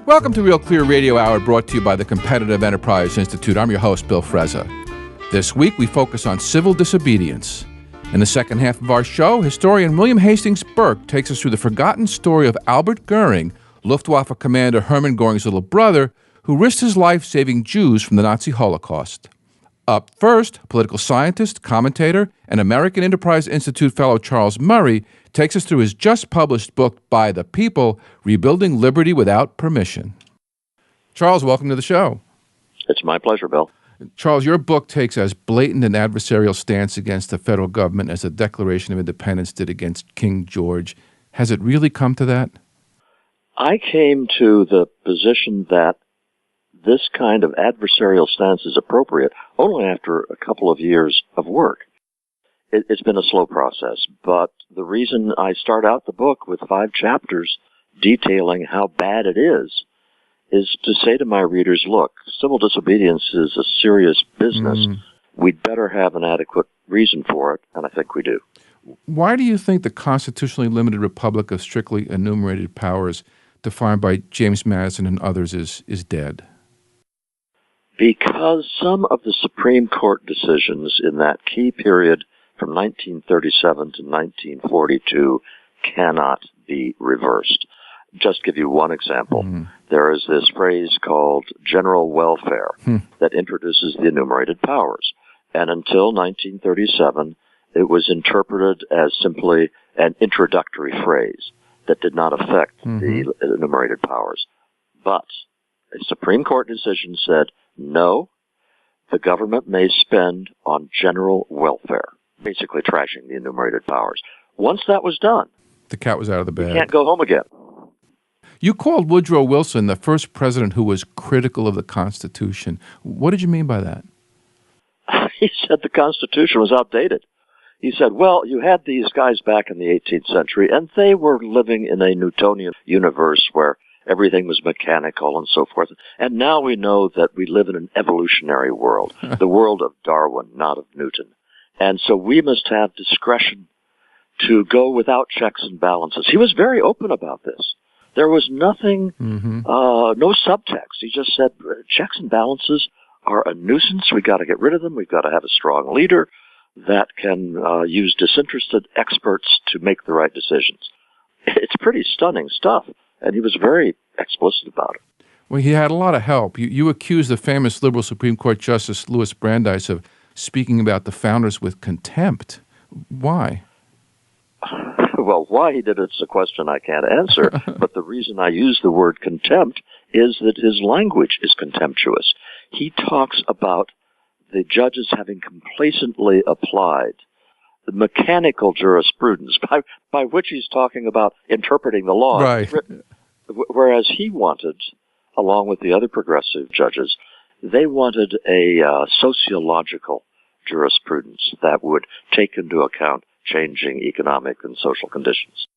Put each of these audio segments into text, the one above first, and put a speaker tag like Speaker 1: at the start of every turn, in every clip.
Speaker 1: Welcome to Real Clear Radio Hour, brought to you by the Competitive Enterprise Institute. I'm your host, Bill Frezza. This week, we focus on civil disobedience. In the second half of our show, historian William Hastings Burke takes us through the forgotten story of Albert Goering, Luftwaffe commander Hermann Goering's little brother, who risked his life saving Jews from the Nazi Holocaust. Up first, political scientist, commentator, and American Enterprise Institute fellow Charles Murray takes us through his just-published book, By the People, Rebuilding Liberty Without Permission. Charles, welcome to the show.
Speaker 2: It's my pleasure, Bill.
Speaker 1: Charles, your book takes as blatant an adversarial stance against the federal government as the Declaration of Independence did against King George. Has it really come to that?
Speaker 2: I came to the position that this kind of adversarial stance is appropriate only after a couple of years of work. It's been a slow process, but the reason I start out the book with 5 chapters detailing how bad it is to say to my readers, look, civil disobedience is a serious business. We'd better have an adequate reason for it, and I think we do.
Speaker 1: Why do you think the constitutionally limited republic of strictly enumerated powers defined by James Madison and others is dead?
Speaker 2: Because some of the Supreme Court decisions in that key period from 1937 to 1942 cannot be reversed. Just give you one example. There is this phrase called general welfare that introduces the enumerated powers. And until 1937, it was interpreted as simply an introductory phrase that did not affect the enumerated powers. But a Supreme Court decision said, no, the government may spend on general welfare, basically trashing the enumerated powers. Once that was done,
Speaker 1: the cat was out of the bag.
Speaker 2: You can't go home again.
Speaker 1: You called Woodrow Wilson the first president who was critical of the Constitution. What did you mean by that?
Speaker 2: He said the Constitution was outdated. He said, well, you had these guys back in the 18th century, and they were living in a Newtonian universe where everything was mechanical and so forth. And now we know that we live in an evolutionary world, the world of Darwin, not of Newton. And so we must have discretion to go without checks and balances. He was very open about this. There was nothing, no subtext. He just said, checks and balances are a nuisance. We've got to get rid of them. We've got to have a strong leader that can use disinterested experts to make the right decisions. It's pretty stunning stuff, and he was very explicit about it.
Speaker 1: Well, he had a lot of help. You accused the famous liberal Supreme Court Justice Louis Brandeis of speaking about the founders with contempt. Why?
Speaker 2: Well, why he did it's a question I can't answer, but the reason I use the word contempt is that his language is contemptuous. He talks about the judges having complacently applied the mechanical jurisprudence, by which he's talking about interpreting the law.
Speaker 1: Right.
Speaker 2: Whereas he wanted, along with the other progressive judges, they wanted a sociological jurisprudence that would take into account changing economic and social conditions.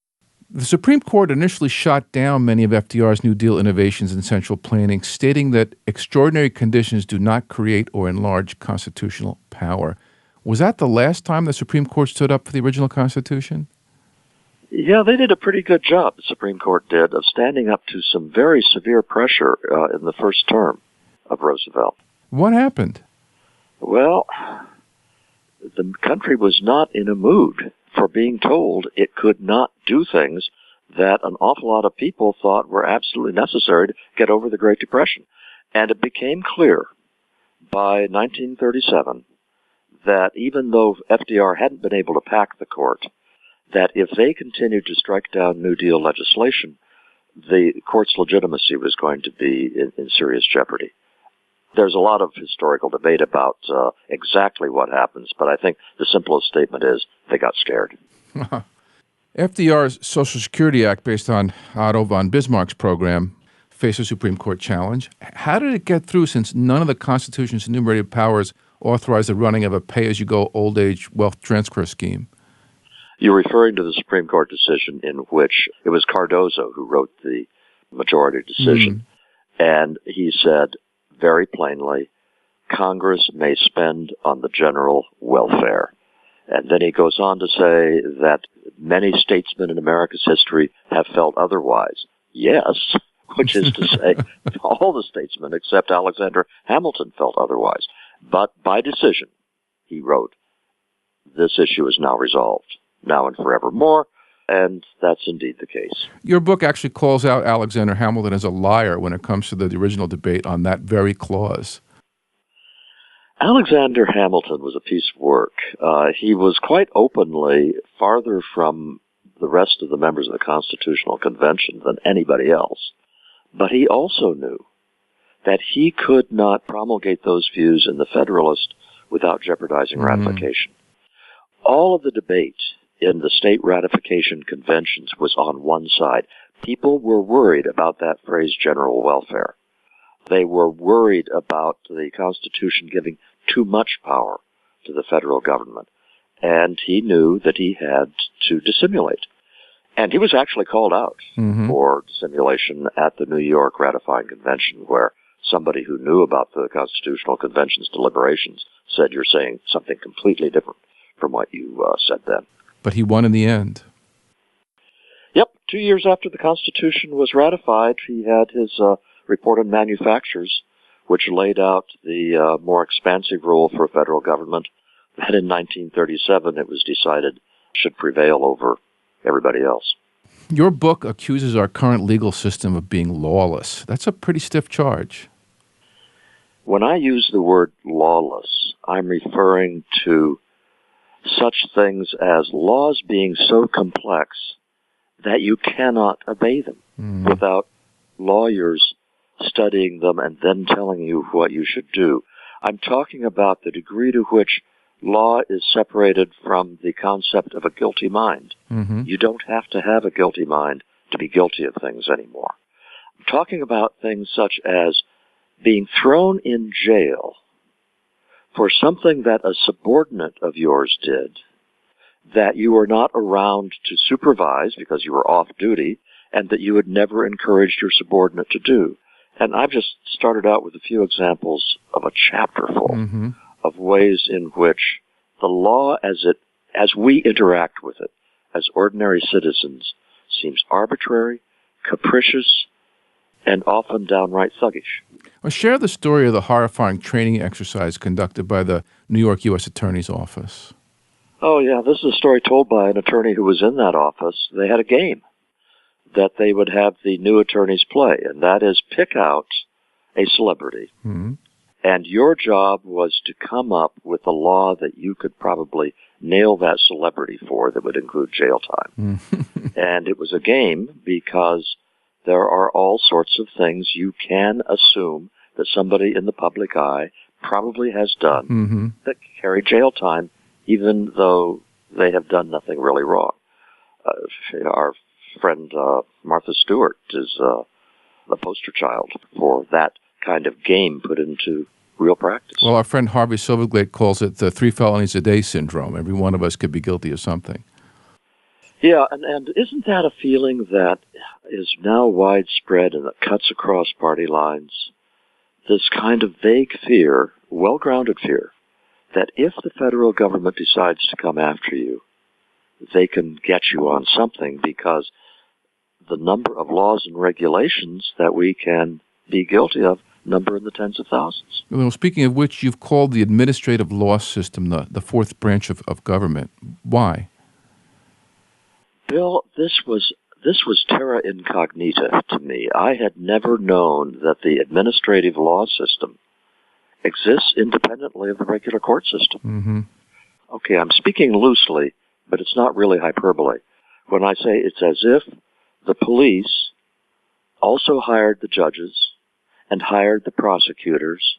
Speaker 1: The Supreme Court initially shot down many of FDR's New Deal innovations in central planning, stating that extraordinary conditions do not create or enlarge constitutional power. Was that the last time the Supreme Court stood up for the original Constitution?
Speaker 2: Yeah, they did a pretty good job, the Supreme Court did, of standing up to some very severe pressure in the first term of Roosevelt.
Speaker 1: What happened?
Speaker 2: Well, the country was not in a mood for being told it could not do things that an awful lot of people thought were absolutely necessary to get over the Great Depression. And it became clear by 1937 that even though FDR hadn't been able to pack the court, that if they continued to strike down New Deal legislation, the court's legitimacy was going to be in serious jeopardy. There's a lot of historical debate about exactly what happens, but I think the simplest statement is they got scared.
Speaker 1: FDR's Social Security Act, based on Otto von Bismarck's program, faced a Supreme Court challenge. How did it get through, since none of the Constitution's enumerated powers authorized the running of a pay-as-you-go old-age wealth transfer scheme?
Speaker 2: You're referring to the Supreme Court decision in which it was Cardozo who wrote the majority decision. And he said very plainly, Congress may spend on the general welfare. And then he goes on to say that many statesmen in America's history have felt otherwise. Yes, which is to say all the statesmen except Alexander Hamilton felt otherwise. But by decision, he wrote, this issue is now resolved, now and forevermore, and that's indeed the case.
Speaker 1: Your book actually calls out Alexander Hamilton as a liar when it comes to the original debate on that very clause.
Speaker 2: Alexander Hamilton was a piece of work. He was quite openly farther from the rest of the members of the Constitutional Convention than anybody else. But he also knew that he could not promulgate those views in the Federalist without jeopardizing ratification. All of the debate in the state ratification conventions was on one side. People were worried about that phrase, general welfare. They were worried about the Constitution giving too much power to the federal government. And he knew that he had to dissimulate. And he was actually called out for dissimulation at the New York ratifying convention, where somebody who knew about the Constitutional Convention's deliberations said, you're saying something completely different from what you said then.
Speaker 1: But he won in the end.
Speaker 2: Yep. 2 years after the Constitution was ratified, he had his report on manufactures, which laid out the more expansive role for a federal government that in 1937 it was decided should prevail over everybody else.
Speaker 1: Your book accuses our current legal system of being lawless. That's a pretty stiff charge.
Speaker 2: When I use the word lawless, I'm referring to such things as laws being so complex that you cannot obey them without lawyers studying them and then telling you what you should do. I'm talking about the degree to which law is separated from the concept of a guilty mind. You don't have to have a guilty mind to be guilty of things anymore. I'm talking about things such as being thrown in jail for something that a subordinate of yours did that you were not around to supervise because you were off duty, and that you had never encouraged your subordinate to do. And I've just started out with a few examples of a chapter full of ways in which the law, as we interact with it as ordinary citizens, seems arbitrary, capricious, and often downright thuggish.
Speaker 1: Well, share the story of the horrifying training exercise conducted by the New York U.S. Attorney's Office.
Speaker 2: Oh, yeah, this is a story told by an attorney who was in that office. They had a game that they would have the new attorneys play, and that is pick out a celebrity. And your job was to come up with a law that you could probably nail that celebrity for that would include jail time. And it was a game because there are all sorts of things you can assume that somebody in the public eye probably has done that carry jail time, even though they have done nothing really wrong. Our friend Martha Stewart is the poster child for that kind of game put into real practice.
Speaker 1: Well, our friend Harvey Silverglate calls it the 3 felonies a day syndrome. Every one of us could be guilty of something.
Speaker 2: Yeah, and isn't that a feeling that is now widespread and that cuts across party lines? This kind of vague fear, well-grounded fear, that if the federal government decides to come after you, they can get you on something because the number of laws and regulations that we can be guilty of number in the tens of thousands.
Speaker 1: Well, speaking of which, you've called the administrative law system the fourth branch of government. Why?
Speaker 2: Bill, this was terra incognita to me. I had never known that the administrative law system exists independently of the regular court system. Okay, I'm speaking loosely, but it's not really hyperbole when I say it's as if the police also hired the judges and hired the prosecutors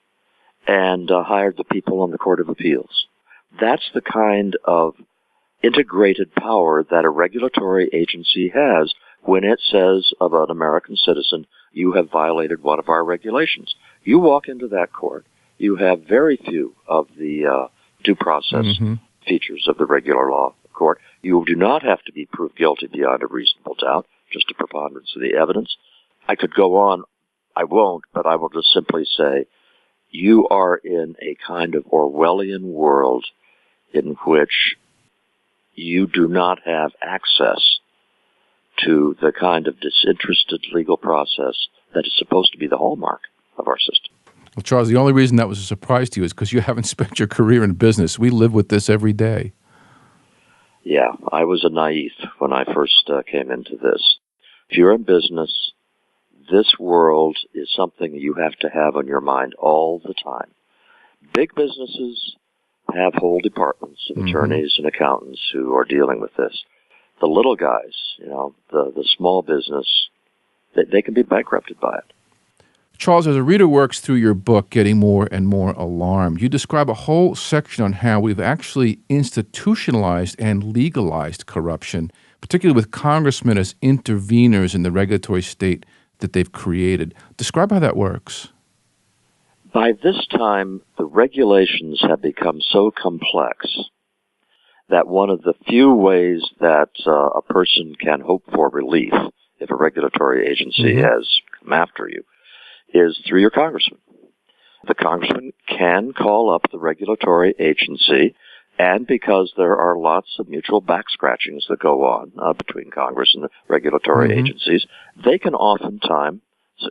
Speaker 2: and hired the people on the Court of Appeals. That's the kind of integrated power that a regulatory agency has when it says of an American citizen, you have violated one of our regulations. You walk into that court, you have very few of the due process features of the regular law court. You do not have to be proved guilty beyond a reasonable doubt, just a preponderance of the evidence. I could go on. I won't, but I will just simply say you are in a kind of Orwellian world in which you do not have access to the kind of disinterested legal process that is supposed to be the hallmark of our system.
Speaker 1: Well, Charles, the only reason that was a surprise to you is because you haven't spent your career in business. We live with this every day.
Speaker 2: Yeah, I was a naïve when I first came into this. If you're in business, this world is something you have to have on your mind all the time. Big businesses have whole departments of attorneys and accountants who are dealing with this. The little guys, the small business, they can be bankrupted by it.
Speaker 1: Charles, as a reader works through your book, getting more and more alarmed, you describe a whole section on how we've actually institutionalized and legalized corruption, particularly with congressmen as interveners in the regulatory state that they've created. Describe how that works.
Speaker 2: By this time, the regulations have become so complex that one of the few ways that a person can hope for relief if a regulatory agency has come after you is through your congressman. The congressman can call up the regulatory agency, and because there are lots of mutual back-scratchings that go on between Congress and the regulatory agencies, they can oftentimes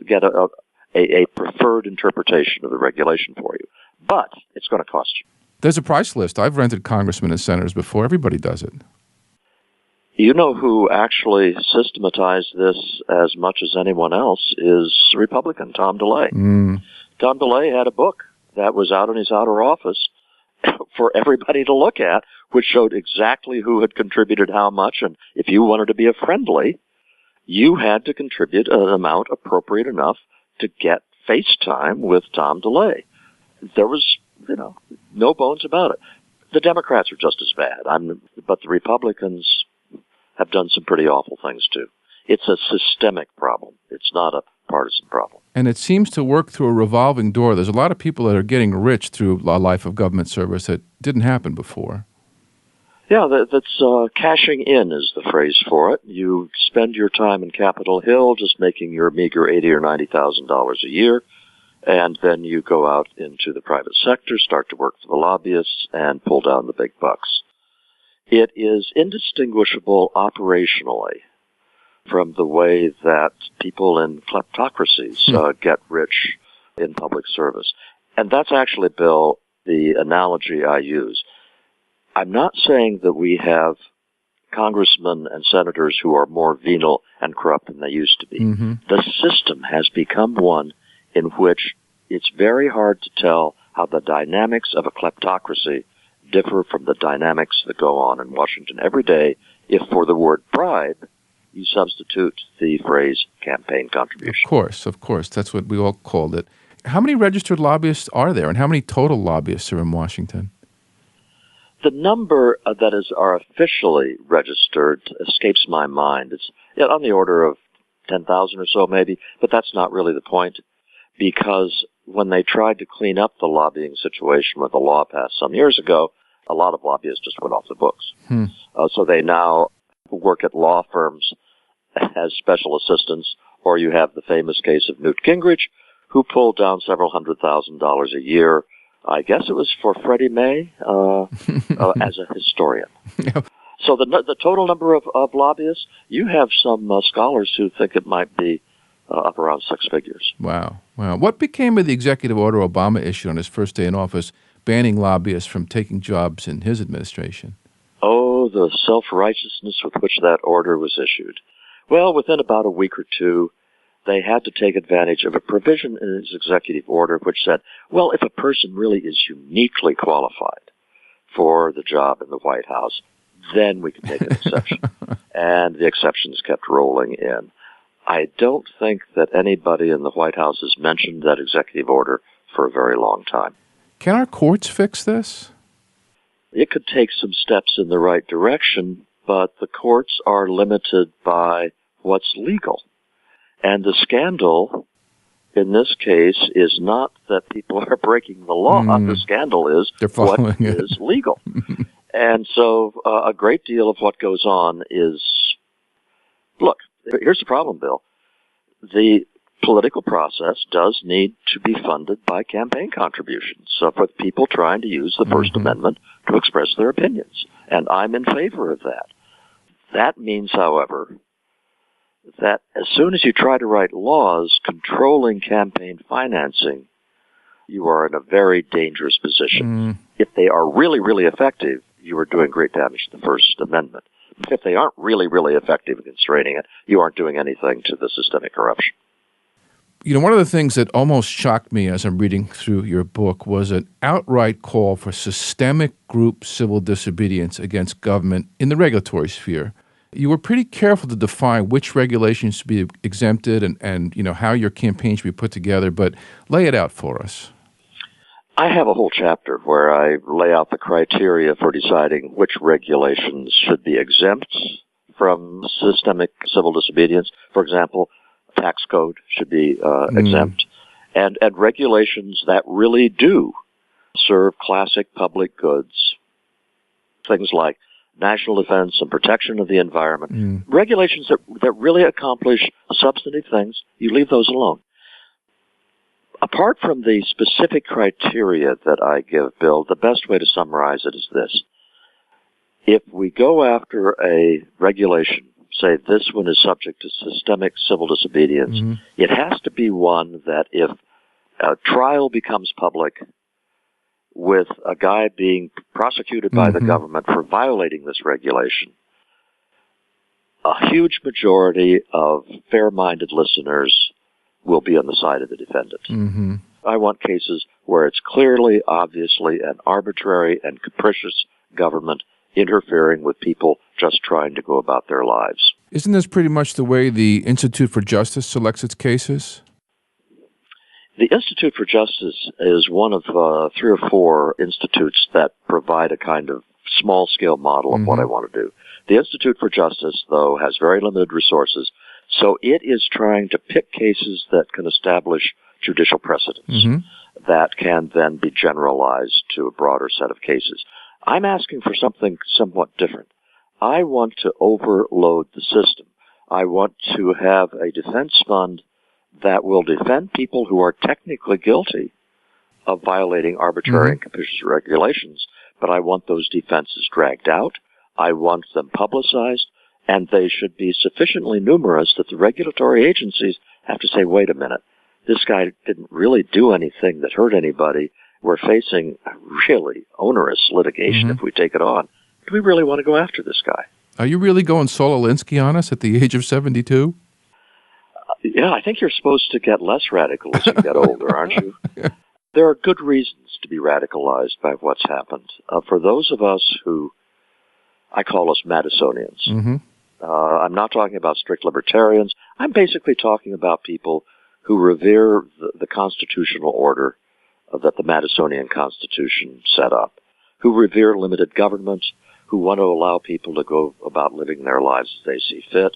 Speaker 2: get a preferred interpretation of the regulation for you. But it's going to cost you.
Speaker 1: There's a price list. I've rented congressmen and senators before. Everybody does it.
Speaker 2: You know who actually systematized this as much as anyone else is Republican Tom DeLay. Tom DeLay had a book that was out in his outer office for everybody to look at, which showed exactly who had contributed how much, and if you wanted to be a friendly, you had to contribute an amount appropriate enough to get face time with Tom DeLay. There was, no bones about it. The Democrats are just as bad, but the Republicans have done some pretty awful things too. It's a systemic problem. It's not a partisan problem.
Speaker 1: And it seems to work through a revolving door. There's a lot of people that are getting rich through a life of government service that didn't happen before.
Speaker 2: Yeah, that's cashing in is the phrase for it. You spend your time in Capitol Hill just making your meager $80,000 or $90,000 a year, and then you go out into the private sector, start to work for the lobbyists, and pull down the big bucks. It is indistinguishable operationally from the way that people in kleptocracies get rich in public service. And that's actually, Bill, the analogy I use. I'm not saying that we have congressmen and senators who are more venal and corrupt than they used to be. The system has become one in which it's very hard to tell how the dynamics of a kleptocracy differ from the dynamics that go on in Washington every day if for the word bribe you substitute the phrase campaign contribution.
Speaker 1: Of course. That's what we all called it. How many registered lobbyists are there, and how many total lobbyists are in Washington?
Speaker 2: The number that are officially registered escapes my mind. It's on the order of 10,000 or so maybe, but that's not really the point, because when they tried to clean up the lobbying situation with the law passed some years ago, a lot of lobbyists just went off the books. So they now work at law firms as special assistants, or you have the famous case of Newt Gingrich, who pulled down several $100,000 a year. I guess it was for Freddie May as a historian. So the total number of lobbyists, you have some scholars who think it might be up around six figures.
Speaker 1: Wow. What became of the executive order Obama issued on his first day in office, banning lobbyists from taking jobs in his administration?
Speaker 2: Oh, the self-righteousness with which that order was issued. Well, within about a week or two, they had to take advantage of a provision in his executive order which said, well, if a person really is uniquely qualified for the job in the White House, then we can take an exception. And the exceptions kept rolling in. I don't think that anybody in the White House has mentioned that executive order for a very long time.
Speaker 1: Can our courts fix this?
Speaker 2: It could take some steps in the right direction, but the courts are limited by what's legal. And the scandal in this case is not that people are breaking the law. The scandal is what is legal. And so a great deal of what goes on is, look, here's the problem, Bill. The political process does need to be funded by campaign contributions. So for people trying to use the First Amendment to express their opinions. And I'm in favor of that. That means, however, that as soon as you try to write laws controlling campaign financing, you are in a very dangerous position. If they are really, really effective, you are doing great damage to the First Amendment. If they aren't really, really effective in constraining it, you aren't doing anything to the systemic corruption.
Speaker 1: You know, one of the things that almost shocked me as I'm reading through your book was an outright call for systemic group civil disobedience against government in the regulatory sphere. You were pretty careful to define which regulations should be exempted and you know, how your campaign should be put together, but lay it out for us.
Speaker 2: I have a whole chapter where I lay out the criteria for deciding which regulations should be exempt from systemic civil disobedience. For example, tax code should be exempt, and regulations that really do serve classic public goods, things like national defense and protection of the environment, regulations that really accomplish substantive things, you leave those alone. Apart from the specific criteria that I give, Bill, the best way to summarize it is this. If we go after a regulation, say this one is subject to systemic civil disobedience, it has to be one that if a trial becomes public with a guy being prosecuted by the government for violating this regulation, a huge majority of fair-minded listeners will be on the side of the defendant. I want cases where it's clearly, obviously, an arbitrary and capricious government interfering with people just trying to go about their lives.
Speaker 1: Isn't this pretty much the way the Institute for Justice selects its cases?
Speaker 2: The Institute for Justice is one of 3 or 4 institutes that provide a kind of small-scale model of what I want to do. The Institute for Justice, though, has very limited resources, so it is trying to pick cases that can establish judicial precedents that can then be generalized to a broader set of cases. I'm asking for something somewhat different. I want to overload the system. I want to have a defense fund that will defend people who are technically guilty of violating arbitrary and capricious regulations, but I want those defenses dragged out. I want them publicized, and they should be sufficiently numerous that the regulatory agencies have to say, wait a minute, this guy didn't really do anything that hurt anybody. We're facing really onerous litigation if we take it on. Do we really want to go after this guy?
Speaker 1: Are you really going Saul Alinsky on us at the age of 72?
Speaker 2: Yeah, I think you're supposed to get less radical as you get older, aren't you? There are good reasons to be radicalized by what's happened. For those of us who, I call us Madisonians. I'm not talking about strict libertarians. I'm basically talking about people who revere the constitutional order that the Madisonian Constitution set up, who revere limited government, who want to allow people to go about living their lives as they see fit.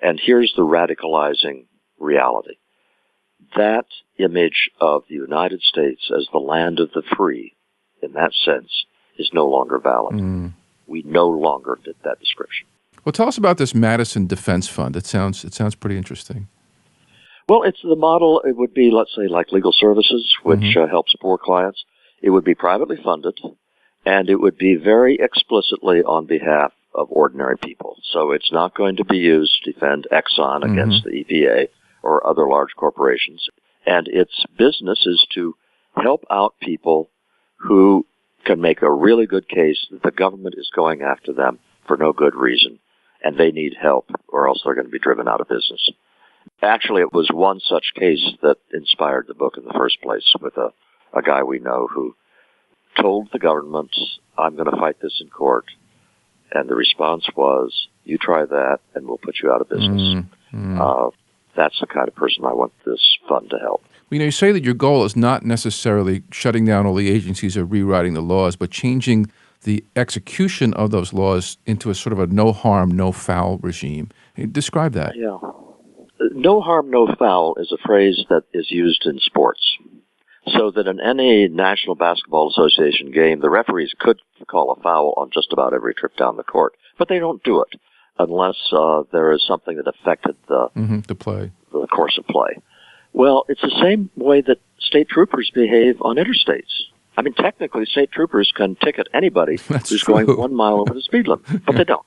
Speaker 2: And here's the radicalizing reality. That image of the United States as the land of the free, in that sense, is no longer valid. We no longer fit that description.
Speaker 1: Well, tell us about this Madison Defense Fund. It sounds pretty interesting.
Speaker 2: Well, it's the model. It would be, let's say, like legal services, which helps poor clients. It would be privately funded, and it would be very explicitly on behalf of ordinary people. So it's not going to be used to defend Exxon against the EPA or other large corporations. And its business is to help out people who can make a really good case that the government is going after them for no good reason, and they need help, or else they're going to be driven out of business. Actually, it was one such case that inspired the book in the first place, with a guy we know who told the government, I'm going to fight this in court. And the response was, you try that and we'll put you out of business. That's the kind of person I want this fund to help.
Speaker 1: You know, you say that your goal is not necessarily shutting down all the agencies or rewriting the laws, but changing the execution of those laws into a sort of a no harm, no foul regime. Describe that.
Speaker 2: Yeah. No harm, no foul is a phrase that is used in sports. So that in any National Basketball Association game, the referees could call a foul on just about every trip down the court. But they don't do it unless there is something that affected the course of play. Well, it's the same way that state troopers behave on interstates. I mean, technically, state troopers can ticket anybody who's going 1 mile over the speed limit, but they don't.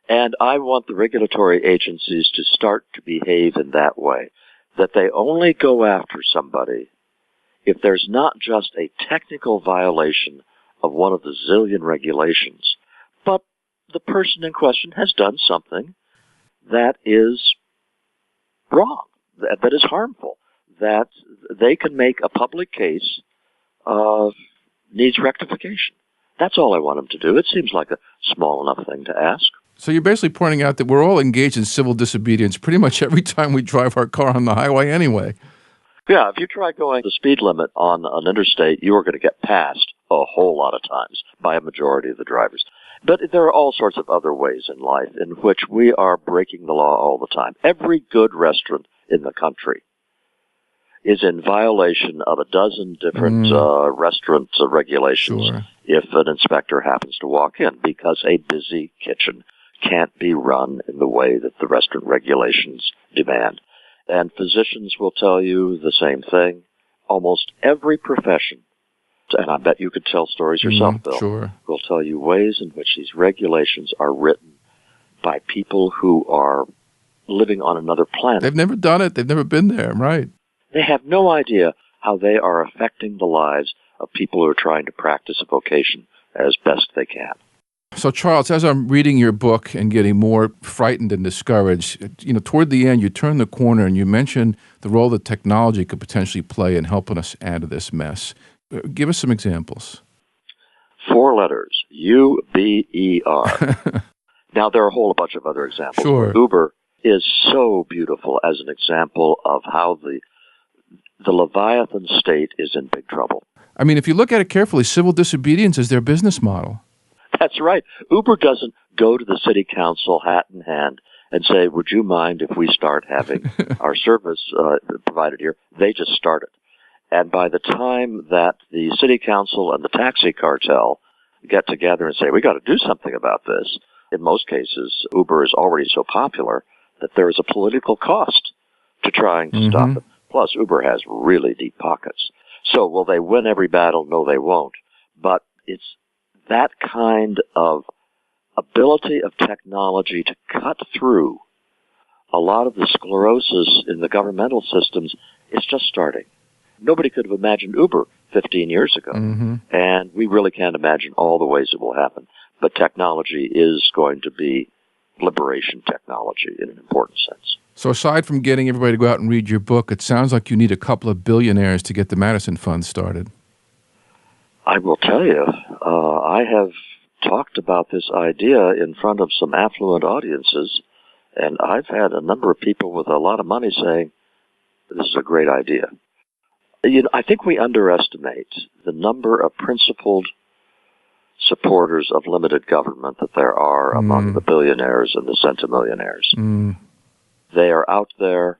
Speaker 2: And I want the regulatory agencies to start to behave in that way, that they only go after somebody if there's not just a technical violation of one of the zillion regulations, but the person in question has done something that is wrong, that is harmful, that they can make a public case needs rectification. That's all I want them to do. It seems like a small enough thing to ask.
Speaker 1: So you're basically pointing out that we're all engaged in civil disobedience pretty much every time we drive our car on the highway anyway.
Speaker 2: Yeah, if you try going the speed limit on an interstate, you are going to get passed a whole lot of times by a majority of the drivers. But there are all sorts of other ways in life in which we are breaking the law all the time. Every good restaurant in the country is in violation of a dozen different restaurant regulations
Speaker 1: Sure.
Speaker 2: if an inspector happens to walk in, because a busy kitchen can't be run in the way that the restaurant regulations demand. And physicians will tell you the same thing. Almost every profession, and I bet you could tell stories yourself, Bill,
Speaker 1: Sure.
Speaker 2: will tell you ways in which these regulations are written by people who are living on another planet.
Speaker 1: They've never done it. They've never been there, right?
Speaker 2: They have no idea how they are affecting the lives of people who are trying to practice a vocation as best they can.
Speaker 1: So, Charles, as I'm reading your book and getting more frightened and discouraged, toward the end, you turn the corner and you mention the role that technology could potentially play in helping us out of this mess. Give us some examples.
Speaker 2: 4 letters, U-B-E-R. Now, there are a whole bunch of other examples.
Speaker 1: Sure.
Speaker 2: Uber is so beautiful as an example of how the Leviathan state is in big trouble.
Speaker 1: I mean, if you look at it carefully, civil disobedience is their business model.
Speaker 2: That's right. Uber doesn't go to the city council hat in hand and say, would you mind if we start having our service provided here? They just start it. And by the time that the city council and the taxi cartel get together and say, we got to do something about this, in most cases, Uber is already so popular that there is a political cost to trying to stop it. Plus, Uber has really deep pockets. So will they win every battle? No, they won't. But it's that kind of ability of technology to cut through a lot of the sclerosis in the governmental systems is just starting. Nobody could have imagined Uber 15 years ago, and we really can't imagine all the ways it will happen. But technology is going to be liberation technology in an important sense.
Speaker 1: So aside from getting everybody to go out and read your book, it sounds like you need a couple of billionaires to get the Madison Fund started.
Speaker 2: I will tell you, I have talked about this idea in front of some affluent audiences, and I've had a number of people with a lot of money saying, this is a great idea. I think we underestimate the number of principled supporters of limited government that there are among the billionaires and the centimillionaires. They are out there,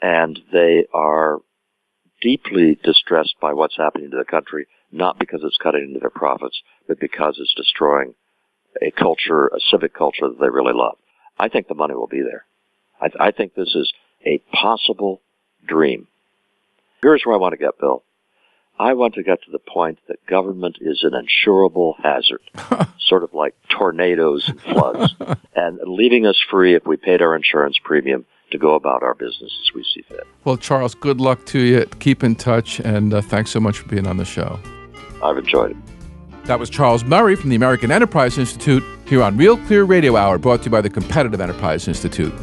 Speaker 2: and they are deeply distressed by what's happening to the country, not because it's cutting into their profits, but because it's destroying a culture, a civic culture that they really love. I think the money will be there. I think this is a possible dream. Here's where I want to get, Bill. I want to get to the point that government is an insurable hazard, sort of like tornadoes and floods, and leaving us free if we paid our insurance premium to go about our business as we see fit.
Speaker 1: Well, Charles, good luck to you. Keep in touch, and thanks so much for being on the show.
Speaker 2: I've enjoyed it.
Speaker 1: That was Charles Murray from the American Enterprise Institute here on Real Clear Radio Hour, brought to you by the Competitive Enterprise Institute.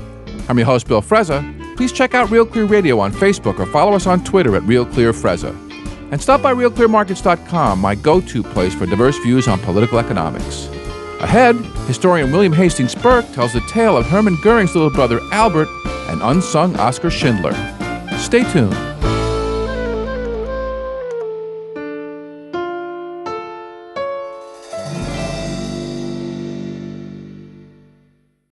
Speaker 1: I'm your host, Bill Frezza. Please check out Real Clear Radio on Facebook or follow us on Twitter at Real Clear Frezza. And stop by RealClearMarkets.com, my go-to place for diverse views on political economics. Ahead, historian William Hastings Burke tells the tale of Hermann Goering's little brother Albert and unsung Oskar Schindler. Stay tuned.